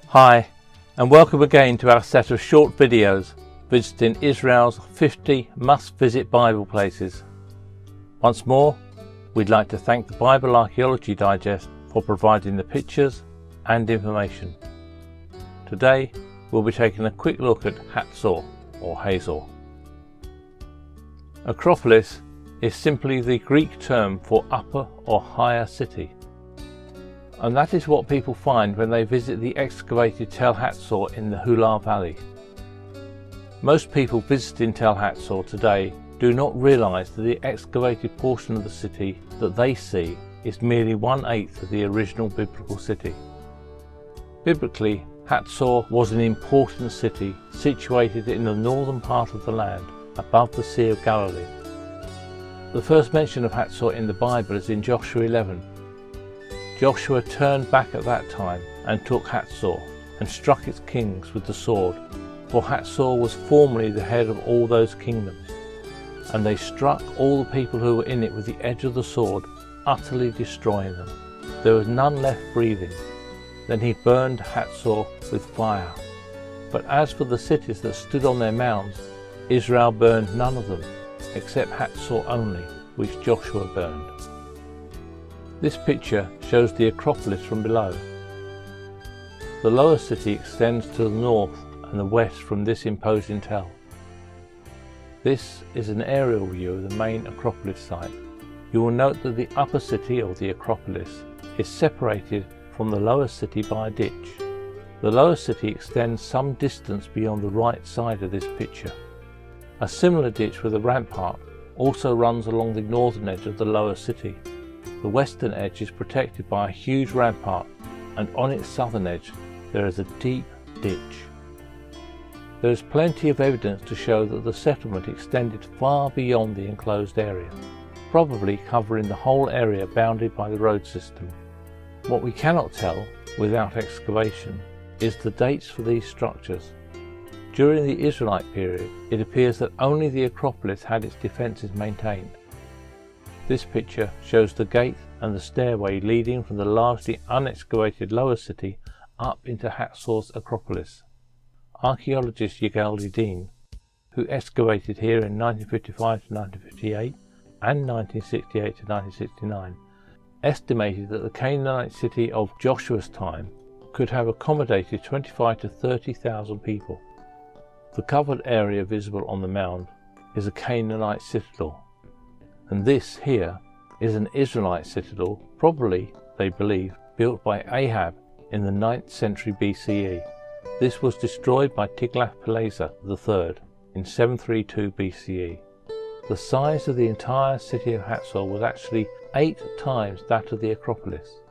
Hi, and welcome again to our set of short videos visiting Israel's 50 must-visit Bible places. Once more, we'd like to thank the Bible Archaeology Digest for providing the pictures and information. Today, we'll be taking a quick look at Hazor, or Hazor. Acropolis is simply the Greek term for upper or higher city. And that is what people find when they visit the excavated Tel Hatzor in the Hula Valley. Most people visiting Tel Hatzor today do not realise that the excavated portion of the city that they see is merely 1/8 of the original biblical city. Biblically, Hazor was an important city situated in the northern part of the land, above the Sea of Galilee. The first mention of Hazor in the Bible is in Joshua 11. Joshua turned back at that time and took Hazor and struck its kings with the sword, for Hazor was formerly the head of all those kingdoms. And they struck all the people who were in it with the edge of the sword, utterly destroying them. There was none left breathing. Then he burned Hazor with fire. But as for the cities that stood on their mounds, Israel burned none of them, except Hazor only, which Joshua burned. This picture shows the Acropolis from below. The lower city extends to the north and the west from this imposing tell. This is an aerial view of the main Acropolis site. You will note that the upper city, or the Acropolis, is separated from the lower city by a ditch. The lower city extends some distance beyond the right side of this picture. A similar ditch with a rampart also runs along the northern edge of the lower city. The western edge is protected by a huge rampart, and on its southern edge there is a deep ditch. There is plenty of evidence to show that the settlement extended far beyond the enclosed area, probably covering the whole area bounded by the road system. What we cannot tell, without excavation, is the dates for these structures. During the Israelite period, it appears that only the Acropolis had its defences maintained. This picture shows the gate and the stairway leading from the largely unexcavated lower city up into Hazor's Acropolis. Archaeologist Yigal Dean, who excavated here in 1955 to 1958 and 1968 to 1969, estimated that the Canaanite city of Joshua's time could have accommodated 25,000 to 30,000 people. The covered area visible on the mound is a Canaanite citadel. And this here is an Israelite citadel, probably, they believe, built by Ahab in the 9th century BCE. This was destroyed by Tiglath-Pileser III in 732 BCE. The size of the entire city of Hazor was actually 8 times that of the Acropolis.